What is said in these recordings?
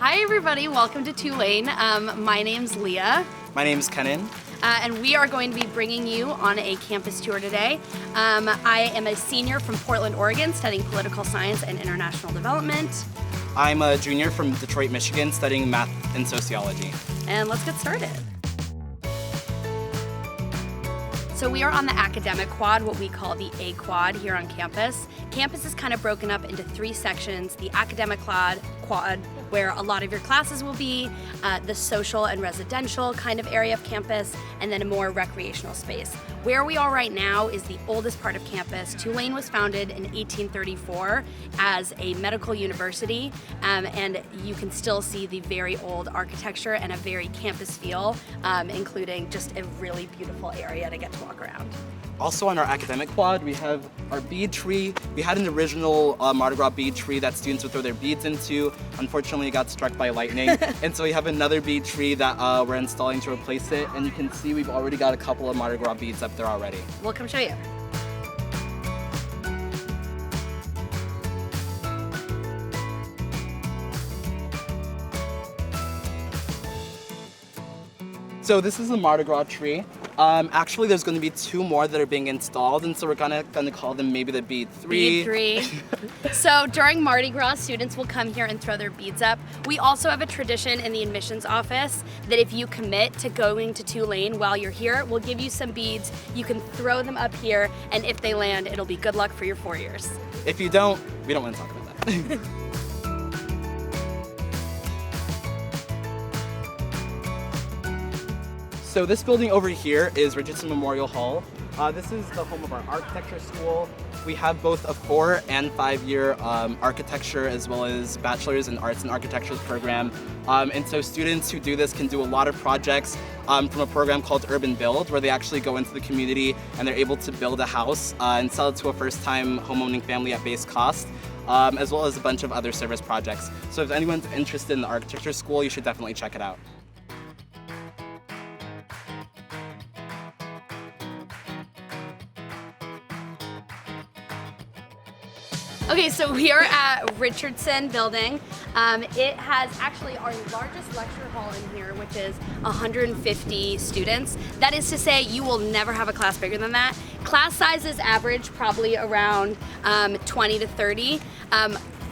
Hi everybody, welcome to Tulane. My name's Leah. My name's Kenan. And we are going to be bringing you on a campus tour today. I am a senior from Portland, Oregon, studying political science and international development. I'm a junior from Detroit, Michigan, studying math and sociology. And let's get started. So we are on the academic quad, what we call the A quad here on campus. Campus is kind of broken up into three sections: the academic quad, where a lot of your classes will be, the social and residential kind of area of campus, and then a more recreational space. Where we are right now is the oldest part of campus. Tulane was founded in 1834 as a medical university, and you can still see the very old architecture and a very campus feel, including just a really beautiful area to get to walk around. Also on our academic quad, we have our bead tree. We had an original Mardi Gras bead tree that students would throw their beads into. Unfortunately, it got struck by lightning. And so we have another bead tree that we're installing to replace it. And you can see we've already got a couple of Mardi Gras beads up there already. We'll come show you. So this is the Mardi Gras tree. Actually, there's going to be two more that are being installed, and so we're gonna call them maybe the bead three. Bead three. So during Mardi Gras, students will come here and throw their beads up. We also have a tradition in the admissions office that if you commit to going to Tulane while you're here, we'll give you some beads. You can throw them up here, and if they land, it'll be good luck for your 4 years. If you don't, we don't want to talk about that. So this building over here is Richardson Memorial Hall. This is the home of our architecture school. We have both a 4- and 5-year architecture as well as bachelor's in arts and architecture program. And so students who do this can do a lot of projects from a program called Urban Build, where they actually go into the community and they're able to build a house and sell it to a first-time homeowning family at base cost, as well as a bunch of other service projects. So if anyone's interested in the architecture school, you should definitely check it out. Okay, so we are at Richardson Building. It has actually our largest lecture hall in here, which is 150 students. That is to say, you will never have a class bigger than that. Class sizes average probably around 20 to 30.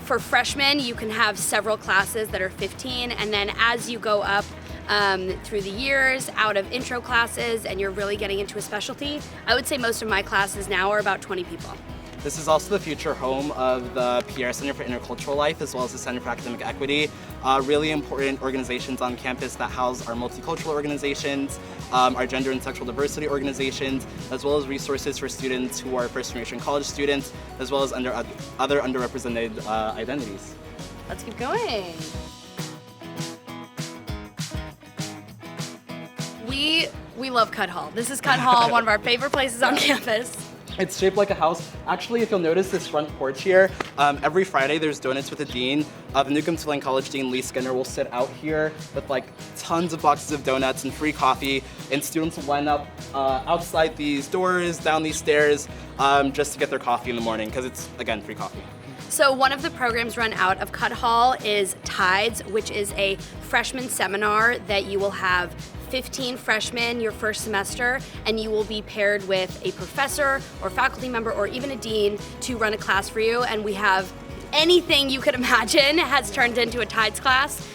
For freshmen, you can have several classes that are 15, and then as you go up through the years, out of intro classes, and you're really getting into a specialty, I would say most of my classes now are about 20 people. This is also the future home of the PR Center for Intercultural Life, as well as the Center for Academic Equity. Really important organizations on campus that house our multicultural organizations, our gender and sexual diversity organizations, as well as resources for students who are first-generation college students, as well as other underrepresented identities. Let's keep going. We love Cut Hall. This is Cut Hall, one of our favorite places on campus. It's shaped like a house. Actually, if you'll notice this front porch here, every Friday there's donuts with the dean. The Newcomb College Dean Lee Skinner will sit out here with like tons of boxes of donuts and free coffee, and students will line up outside these doors, down these stairs, just to get their coffee in the morning, because it's, again, free coffee. So one of the programs run out of Cut Hall is Tides, which is a freshman seminar that you will have 15 freshmen your first semester, and you will be paired with a professor or faculty member or even a dean to run a class for you. And we have anything you could imagine has turned into a Tides class.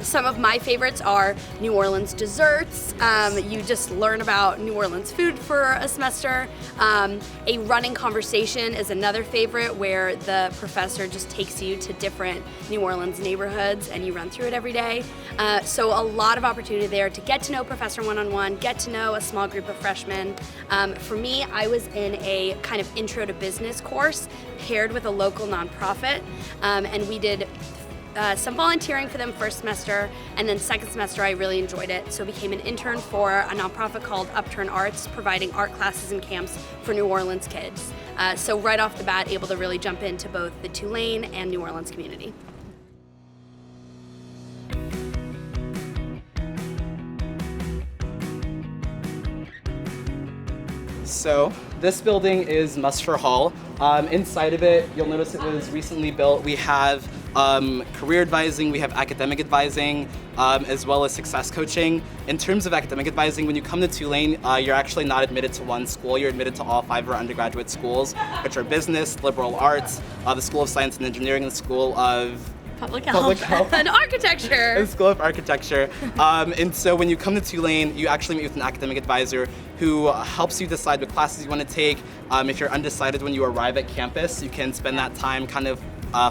Some of my favorites are New Orleans desserts. You just learn about New Orleans food for a semester. A running conversation is another favorite, where the professor just takes you to different New Orleans neighborhoods and you run through it every day. So a lot of opportunity there to get to know Professor one-on-one, get to know a small group of freshmen. For me, I was in a kind of intro to business course paired with a local nonprofit, and we did some volunteering for them first semester, and then second semester I really enjoyed it, so became an intern for a nonprofit called Upturn Arts, providing art classes and camps for New Orleans kids. So right off the bat, able to really jump into both the Tulane and New Orleans community. So this building is Musfer Hall. Inside of it, you'll notice it was recently built. We have career advising, we have academic advising, as well as success coaching. In terms of academic advising, when you come to Tulane, you're actually not admitted to one school, you're admitted to all 5 of our undergraduate schools, which are business, liberal arts, the School of Science and Engineering, and the School of Public health. And architecture. The School of Architecture. And so when you come to Tulane, you actually meet with an academic advisor who helps you decide what classes you want to take. If you're undecided when you arrive at campus, you can spend that time kind of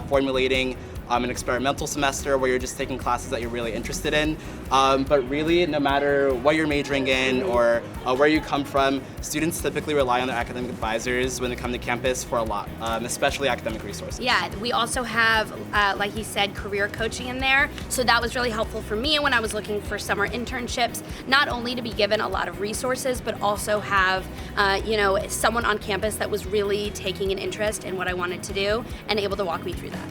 formulating an experimental semester where you're just taking classes that you're really interested in. But really, no matter what you're majoring in or where you come from, students typically rely on their academic advisors when they come to campus for a lot, especially academic resources. Yeah, we also have, like he said, career coaching in there. So that was really helpful for me when I was looking for summer internships, not only to be given a lot of resources, but also have, someone on campus that was really taking an interest in what I wanted to do and able to walk me through that.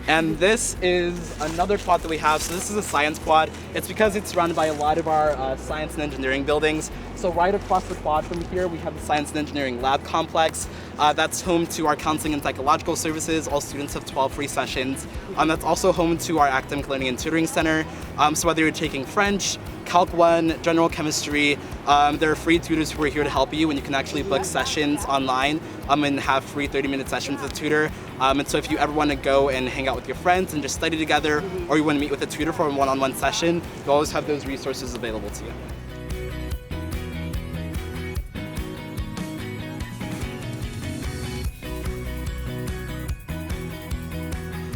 And this is another quad that we have. So this is a science quad. It's because it's surrounded by a lot of our science and engineering buildings. So right across the quad from here, we have the Science and Engineering Lab Complex. That's home to our counseling and psychological services. All students have 12 free sessions. That's also home to our academic learning and tutoring center. So whether you're taking French, Calc 1, general chemistry, there are free tutors who are here to help you, and you can actually book sessions online and have free 30-minute sessions with a tutor. And so if you ever want to go and hang out with your friends and just study together, or you want to meet with a tutor for a one-on-one session, you always have those resources available to you.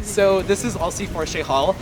So this is LC4 Shay Hall.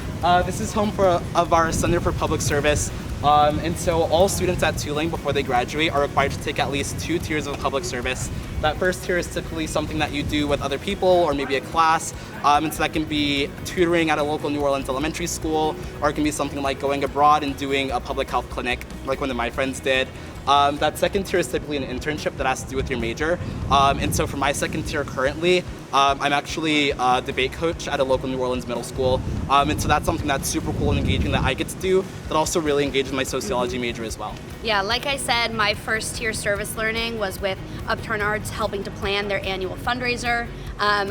This is home of our Center for Public Service. And so all students at Tulane before they graduate are required to take at least 2 tiers of public service. That first tier is typically something that you do with other people or maybe a class. And so that can be tutoring at a local New Orleans elementary school, or it can be something like going abroad and doing a public health clinic, like one of my friends did. That second tier is typically an internship that has to do with your major. And so for my second tier currently, I'm actually a debate coach at a local New Orleans middle school. And so that's something that's super cool and engaging that I get to do, that also really engages my sociology major as well. Yeah, like I said, my first tier service learning was with Upturn Arts helping to plan their annual fundraiser.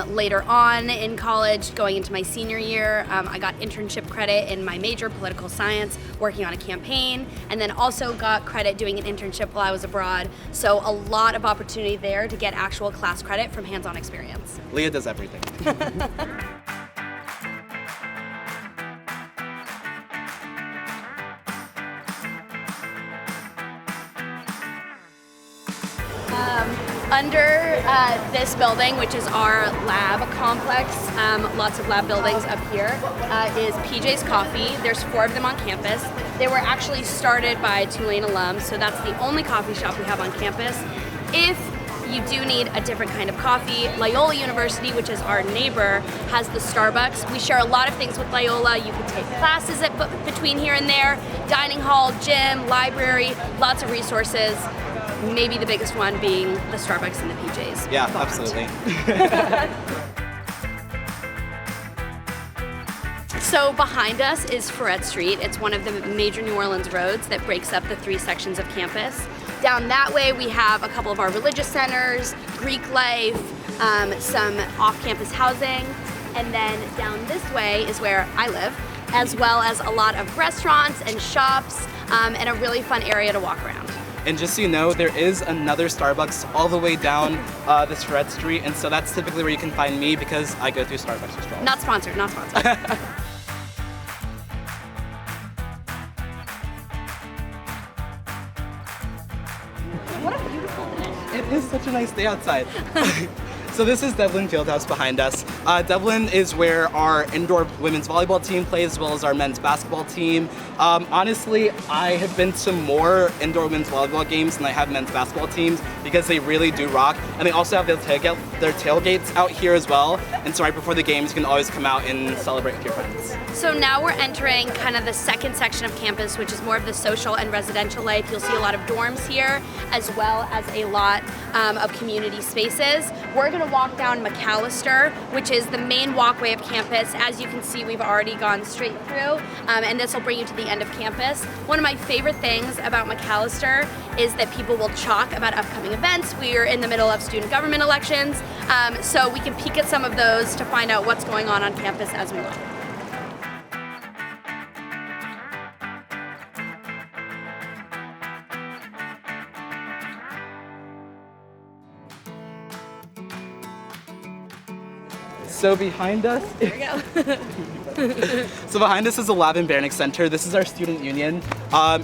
Later on in college, going into my senior year, I got internship credit in my major, political science, working on a campaign, and then also got credit doing an internship while I was abroad. So a lot of opportunity there to get actual class credit from hands-on experience. Leah does everything. Under this building, which is our lab complex, lots of lab buildings up here, is PJ's Coffee. There's 4 of them on campus. They were actually started by Tulane alums, so that's the only coffee shop we have on campus. If you do need a different kind of coffee, Loyola University, which is our neighbor, has the Starbucks. We share a lot of things with Loyola. You can take classes between here and there, dining hall, gym, library, lots of resources. Maybe the biggest one being the Starbucks and the PJs. Yeah, absolutely. So behind us is Ferret Street. It's one of the major New Orleans roads that breaks up the 3 sections of campus. Down that way we have a couple of our religious centers, Greek life, some off-campus housing, and then down this way is where I live, as well as a lot of restaurants and shops, and a really fun area to walk around. And just so you know, there is another Starbucks all the way down this Ferret Street, and so that's typically where you can find me because I go through Starbucks as well. Not sponsored, not sponsored. What a beautiful day. It is such a nice day outside. So this is Devlin Fieldhouse behind us. Devlin is where our indoor women's volleyball team plays, as well as our men's basketball team. Honestly, I have been to more indoor women's volleyball games than I have men's basketball teams because they really do rock. And they also have the their tailgates out here as well, and so right before the games you can always come out and celebrate with your friends. So now we're entering kind of the second section of campus, which is more of the social and residential life. You'll see a lot of dorms here, as well as a lot of community spaces. We're gonna walk down McAllister, which is the main walkway of campus. As you can see, we've already gone straight through, and this will bring you to the end of campus. One of my favorite things about McAllister is that people will talk about upcoming events. We're in the middle of student government elections, so we can peek at some of those to find out what's going on campus as we walk. So behind us, so behind us is the Lab and Baronic Center. This is our student union.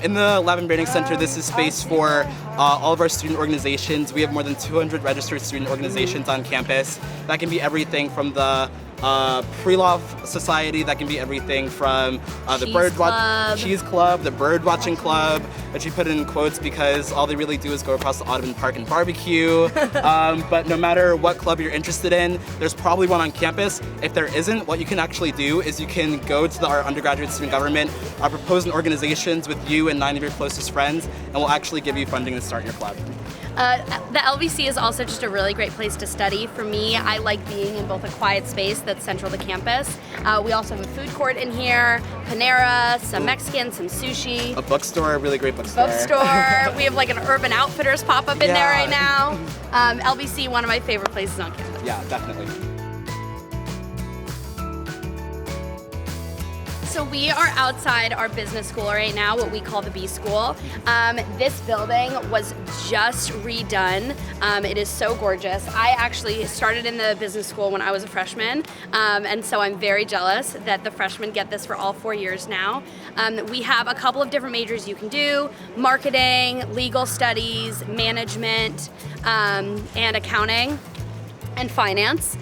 In the Lab and Baronic Center, this is space for all of our student organizations. We have more than 200 registered student organizations on campus. That can be everything from the Pre-Law Society, that can be everything from the Cheese Club, the Bird Watching Club, which we put in quotes because all they really do is go across the Audubon Park and barbecue. But no matter what club you're interested in, there's probably one on campus. If there isn't, what you can actually do is you can go to our undergraduate student government, propose an organizations with you and 9 of your closest friends, and we'll actually give you funding to start your club. The LBC is also just a really great place to study. For me, I like being in both a quiet space that's central to campus. We also have a food court in here, Panera, some Mexican, some sushi. A bookstore, a really great bookstore. We have like an Urban Outfitters pop-up in there right now. LBC, one of my favorite places on campus. Yeah, definitely. So we are outside our business school right now, what we call the B School. This building was just redone. It is so gorgeous. I actually started in the business school when I was a freshman, and so I'm very jealous that the freshmen get this for all 4 years now. We have a couple of different majors you can do: marketing, legal studies, management, and accounting, and finance.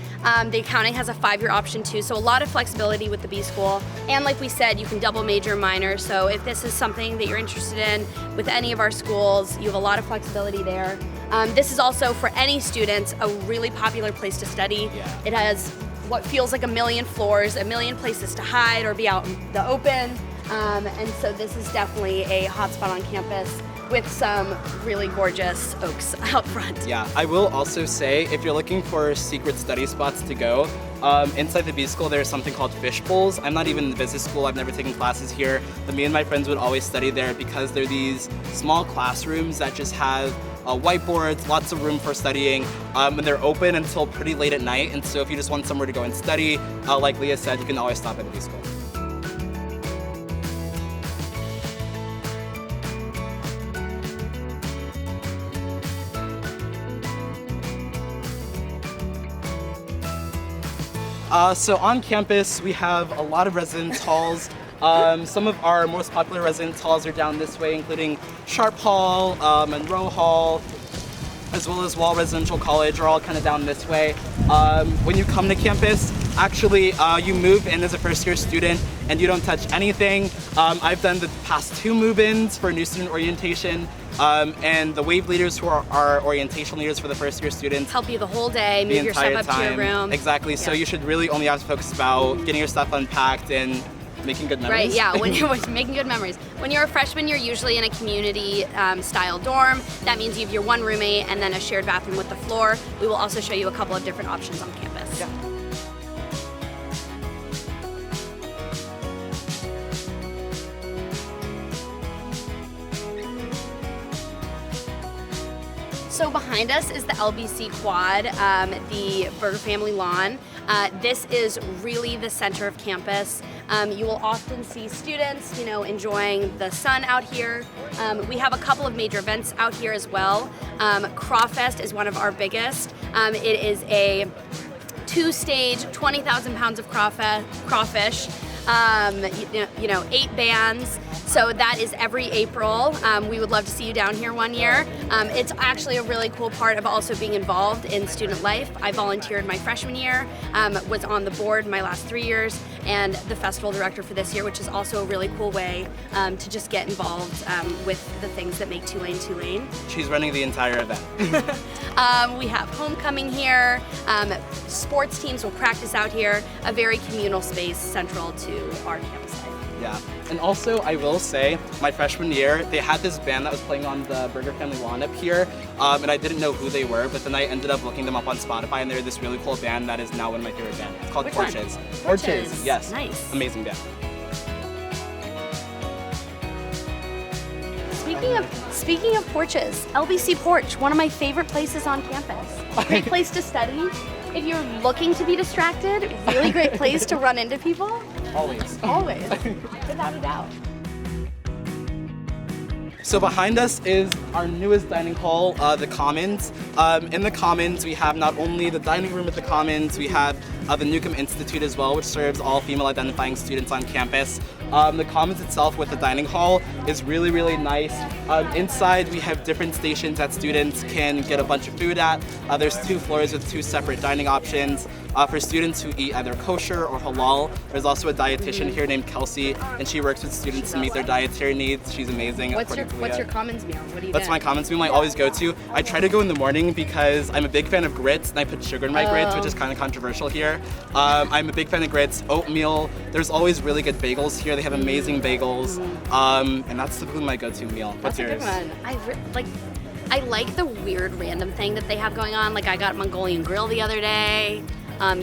The accounting has a 5-year option too, so a lot of flexibility with the B School. And like we said, you can double major minor, so if this is something that you're interested in with any of our schools, you have a lot of flexibility there. This is also, for any students, a really popular place to study. Yeah. It has what feels like 1 million floors, 1 million places to hide or be out in the open, and so this is definitely a hotspot on campus with some really gorgeous oaks out front. Yeah, I will also say, if you're looking for secret study spots to go, inside the B School there's something called fish bowls. I'm not even in the business school, I've never taken classes here, but me and my friends would always study there because they're these small classrooms that just have whiteboards, lots of room for studying, and they're open until pretty late at night, and so if you just want somewhere to go and study, like Leah said, you can always stop at the B School. So on campus, we have a lot of residence halls. Some of our most popular residence halls are down this way, including Sharp Hall, Monroe Hall, as well as Wall Residential College are all kind of down this way. When you come to campus, actually you move in as a first-year student and you don't touch anything. I've done the past 2 move-ins for new student orientation, and the wave leaders, who are our orientation leaders for the first-year students, Help you the whole day, move your stuff up to your room. Exactly, so you should really only have to focus about getting your stuff unpacked and making good memories. Right, yeah, when you're making good memories. When you're a freshman, you're usually in a community style dorm. That means you have your one roommate and then a shared bathroom with the floor. We will also show you a couple of different options on campus. Yeah. So behind us is the Lbc Quad, the Burger Family Lawn. This is really the center of campus. You will often see students, enjoying the sun out here. We have a couple of major events out here as well. Crawfest is one of our biggest. It is a 2-stage, 20,000 pounds of crawfish. 8 bands, So that is every April. We would love to see you down here one year. It's actually a really cool part of also being involved in student life. I volunteered my freshman year, was on the board my last 3 years, and the festival director for this year, which is also a really cool way to just get involved with the things that make Tulane Tulane. She's running the entire event. We have homecoming here. Sports teams will practice out here. A very communal space central to our campus life. Yeah, and also I will say, my freshman year, they had this band that was playing on the Burger Family lawn up here, and I didn't know who they were, but then I ended up looking them up on Spotify, and they're this really cool band that is now one of my favorite bands. It's called Which Porches. one? Porches, yes. Nice. Amazing band. Speaking of porches, Lbc Porch, one of my favorite places on campus. Great place to study. If you're looking to be distracted, really great place to run into people. Always. Always, without a doubt. So behind us is our newest dining hall, the Commons. In the Commons, we have not only the dining room at the Commons, we have the Newcomb Institute as well, which serves all female identifying students on campus. The Commons itself with the dining hall is really, really nice. Inside, we have different stations that students can get a bunch of food at. There's 2 floors with 2 separate dining options. For students who eat either kosher or halal, there's also a dietitian here named Kelsey, and she works with students to meet their dietary needs. She's amazing. What's your Commons meal? What do you That's get? my Commons meal I always go to. I try to go in the morning because I'm a big fan of grits, and I put sugar in my grits, which is kind of controversial here. I'm a big fan of grits, oatmeal. There's always really good bagels here. They have amazing bagels, and that's typically my go-to meal. What's yours? That's a good one. I like the weird random thing that they have going on. Like I got Mongolian grill the other day.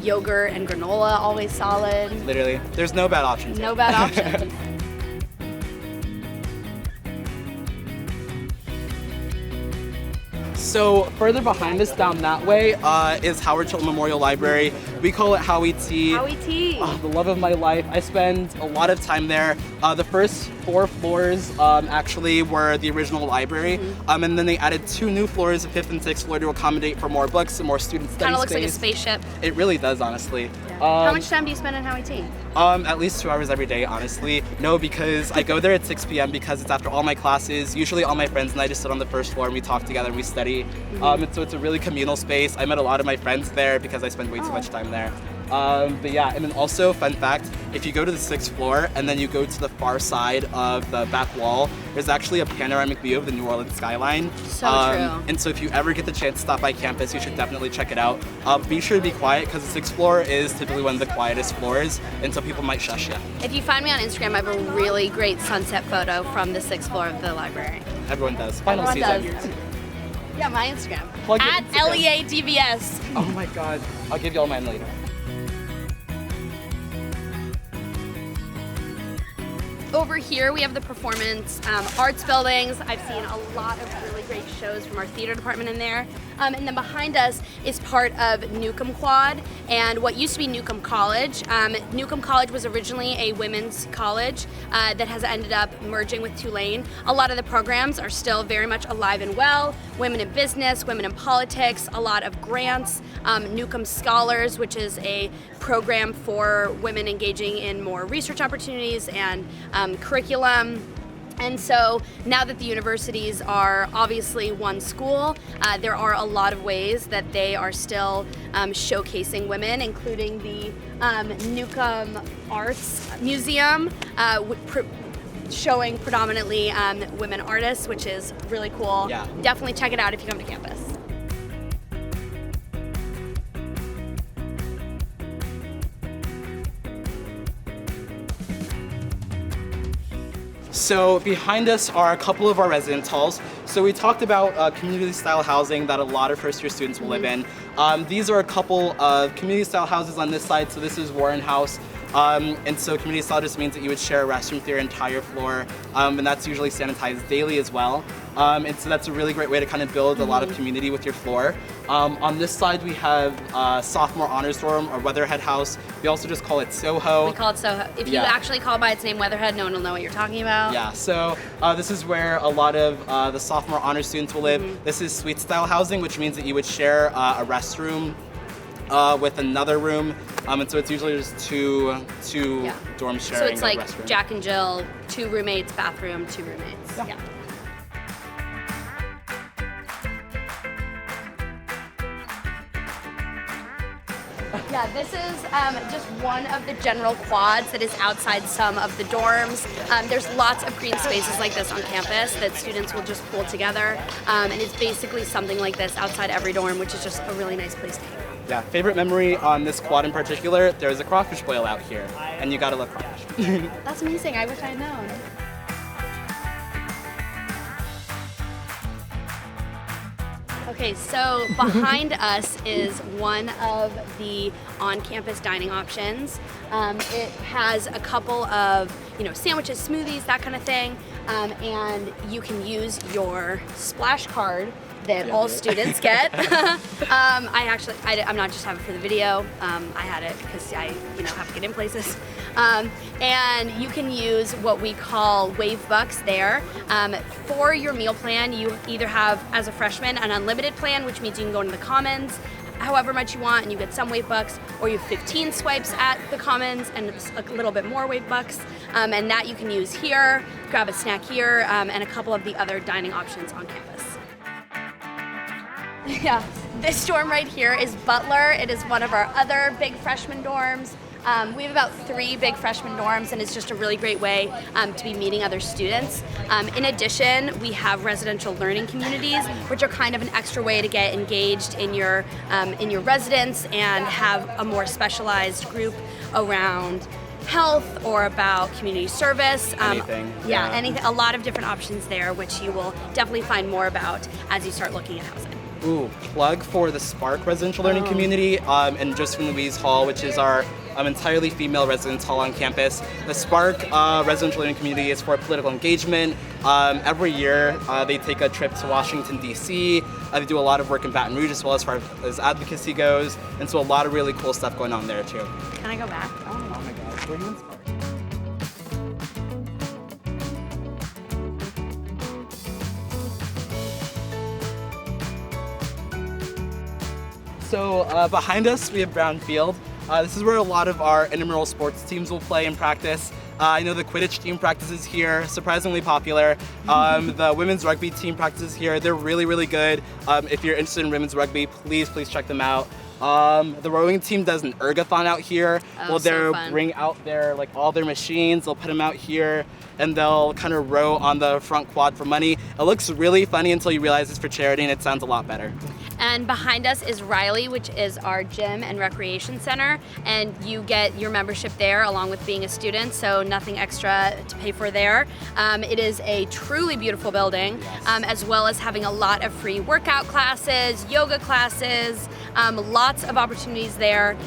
Yogurt and granola, always solid. Literally, there's no bad options. No bad options. So further behind us down that way is Howard Schulman Memorial Library. We call it Howie T. Howie T. The love of my life. I spend a lot of time there. The first 4 floors actually were the original library, and then they added 2 new floors, the 5th and 6th floor, to accommodate for more books and more student study Kind of looks space. like a spaceship. It really does, honestly. How much time do you spend in Howie T? At least 2 hours every day, honestly. No, because I go there at 6 p.m. because it's after all my classes. Usually all my friends and I just sit on the first floor and we talk together and we study. And so it's a really communal space. I met a lot of my friends there because I spend way too much time there. But yeah, and then also, fun fact, if you go to the 6th floor and then you go to the far side of the back wall, there's actually a panoramic view of the New Orleans skyline. So true. And so if you ever get the chance to stop by campus, you should definitely check it out. Be sure to be quiet because the 6th floor is typically one of the quietest floors, and so people might shush you. If you find me on Instagram, I have a really great sunset photo from the 6th floor of the library. Everyone does. Final Everyone season. does. Yeah, my Instagram. Plug your At Instagram. LEADVS. Oh my god. I'll give you all mine later. Over here we have the performance arts buildings. I've seen a lot of really great shows from our theater department in there. And then behind us is part of Newcomb Quad and what used to be Newcomb College. Newcomb College was originally a women's college that has ended up merging with Tulane. A lot of the programs are still very much alive and well. Women in business, women in politics, a lot of grants. Newcomb Scholars, which is a program for women engaging in more research opportunities and curriculum. And so now that the universities are obviously one school, there are a lot of ways that they are still showcasing women, including the Newcomb Arts Museum, showing predominantly women artists, which is really cool. Yeah. Definitely check it out if you come to campus. So behind us are a couple of our residence halls. So we talked about community style housing that a lot of first year students will live in. These are a couple of community style houses on this side. So this is Warren House. And so community style just means that you would share a restroom with your entire floor, and that's usually sanitized daily as well. And so that's a really great way to kind of build a lot of community with your floor. On this side we have Sophomore Honors Dorm or Weatherhead House. We also just call it Soho. We call it Soho. If you actually call by its name Weatherhead, no one will know what you're talking about. Yeah, so this is where a lot of the sophomore honors students will live. This is suite style housing, which means that you would share a restroom with another room. And so it's usually just two dorms sharing So it's like a restroom. Jack and Jill 2 roommates, bathroom, 2 roommates. Yeah. Yeah, this is just one of the general quads that is outside some of the dorms. There's lots of green spaces like this on campus that students will just pull together, and it's basically something like this outside every dorm, which is just a really nice place to hang out. Yeah, favorite memory on this quad in particular, there's a crawfish boil out here, and you gotta love crawfish. That's amazing, I wish I had known. Okay, so behind us is one of the on-campus dining options. It has a couple of, sandwiches, smoothies, that kind of thing, and you can use your splash card that all students get. I'm not just having it for the video. I had it because I, have to get in places. And you can use what we call wave bucks there. For your meal plan, you either have, as a freshman, an unlimited plan, which means you can go into the commons however much you want and you get some wave bucks, or you have 15 swipes at the commons and it's a little bit more wave bucks, and that you can use here, grab a snack here, and a couple of the other dining options on campus. Yeah, this dorm right here is Butler. It is one of our other big freshman dorms. We have about 3 big freshman dorms, and it's just a really great way to be meeting other students. In addition, we have residential learning communities, which are kind of an extra way to get engaged in your residence and have a more specialized group around health or about community service. Anything. Yeah, anything. A lot of different options there, which you will definitely find more about as you start looking at housing. Ooh, plug for the Spark Residential Learning Community and Josephine Louise Hall, which is our entirely female residence hall on campus. The Spark Residential Learning Community is for political engagement. Every year they take a trip to Washington, D.C. They do a lot of work in Baton Rouge as well as far as advocacy goes, and so a lot of really cool stuff going on there too. Can I go back? Oh my gosh, we're doing Spark. So behind us we have Brownfield. This is where a lot of our intramural sports teams will play and practice. I know the Quidditch team practices here, surprisingly popular. The women's rugby team practices here. They're really, really good. If you're interested in women's rugby, please check them out. The rowing team does an ergathon out here. They'll bring out all their machines. They'll put them out here, and they'll kind of row on the front quad for money. It looks really funny until you realize it's for charity, and it sounds a lot better. And behind us is Riley, which is our gym and recreation center, and you get your membership there along with being a student, so nothing extra to pay for there. It is a truly beautiful building, as well as having a lot of free workout classes, yoga classes, lots of opportunities there.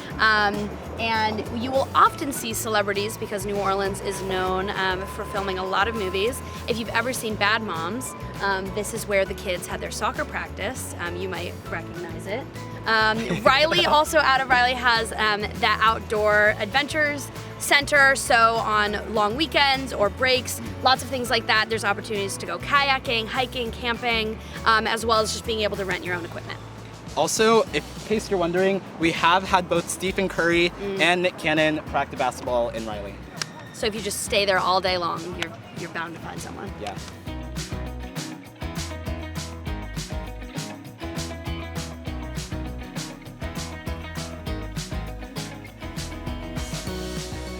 And you will often see celebrities because New Orleans is known for filming a lot of movies. If you've ever seen Bad Moms, this is where the kids had their soccer practice. You might recognize it. Riley, also out of Riley, has that outdoor adventures center, so on long weekends or breaks, lots of things like that. There's opportunities to go kayaking, hiking, camping, as well as just being able to rent your own equipment. Also, in case you're wondering, we have had both Stephen Curry and Nick Cannon practice basketball in Riley. So if you just stay there all day long, you're bound to find someone. Yeah.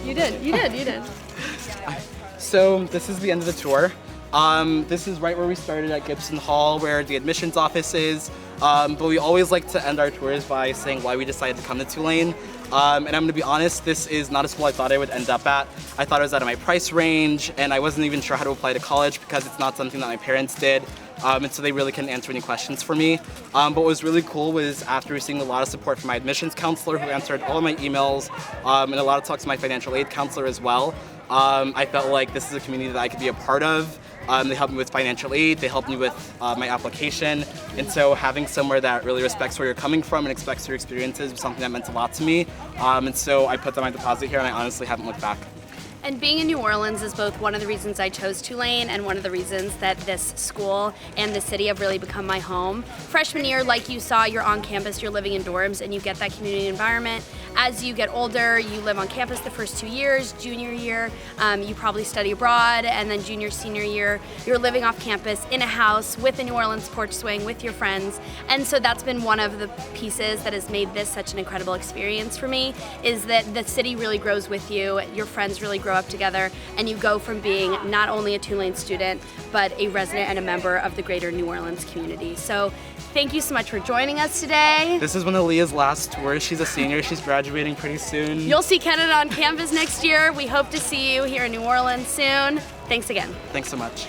You did. So this is the end of the tour. This is right where we started at Gibson Hall, where the admissions office is. But we always like to end our tours by saying why we decided to come to Tulane. And I'm gonna be honest, this is not a school I thought I would end up at. I thought it was out of my price range, and I wasn't even sure how to apply to college because it's not something that my parents did. And so they really couldn't answer any questions for me. But what was really cool was after receiving a lot of support from my admissions counselor, who answered all of my emails, and a lot of talks to my financial aid counselor as well, I felt like this is a community that I could be a part of. They helped me with financial aid, they helped me with my application, and so having somewhere that really respects where you're coming from and expects your experiences was something that meant a lot to me. And so I put down my deposit here, and I honestly haven't looked back. And being in New Orleans is both one of the reasons I chose Tulane and one of the reasons that this school and the city have really become my home. Freshman year, like you saw, you're on campus, you're living in dorms, and you get that community environment. as you get older, you live on campus the first 2 years. Junior year, you probably study abroad, and then junior, senior year, you're living off campus in a house with a New Orleans porch swing with your friends. And so that's been one of the pieces that has made this such an incredible experience for me, is that the city really grows with you, your friends really grow up together, and you go from being not only a Tulane student, but a resident and a member of the greater New Orleans community. So thank you so much for joining us today. This is one of Leah's last tours. She's a senior. She's graduating pretty soon. You'll see Canada on campus next year. We hope to see you here in New Orleans soon. Thanks again. Thanks so much.